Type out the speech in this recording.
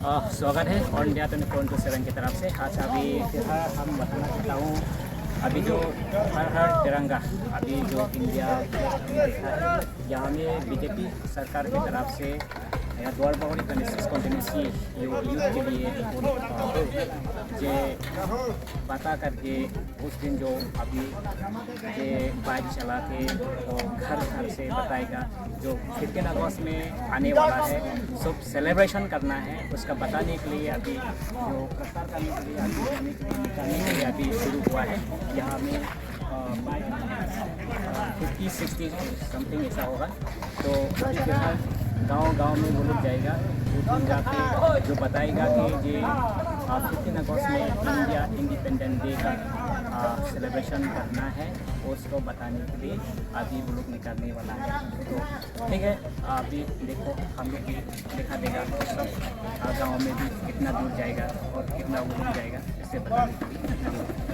स्वागत है all India 24/7 की तरफ से। आज अभी फिलहाल हम बताना चाहता हूँ अभी जो हर हर तिरंगा अभी जो इंडिया देखा है, यहाँ में बीजेपी सरकार की तरफ से द्वार बहुड़ी कंटिन्यूसी यूथ के लिए जे पता करके उस दिन जो अभी ये बाइक चला के घर घर से बताएगा जो 15 अगस्त में आने वाला है, सब सेलिब्रेशन करना है, उसका बताने के लिए अभी जो प्रचार करने के लिए निकालने के लिए अभी शुरू हुआ है। यहाँ में 50-60 समथिंग ऐसा होगा। तो अभी फिलहाल गांव में वो लोग जाएगा, जाके जो बताएगा कि ये 15 अगस्त में इंडिया इंडिपेंडेंट डे का सेलिब्रेशन करना है, उसको बताने के लिए अभी वो लोग निकालने वाला है। तो ठीक है, अभी देखो हम लोग भी दिखा देगा सब गाँव में भी कितना दूर जाएगा और कितना वो लोग जाएगा, इससे बताने के लिए।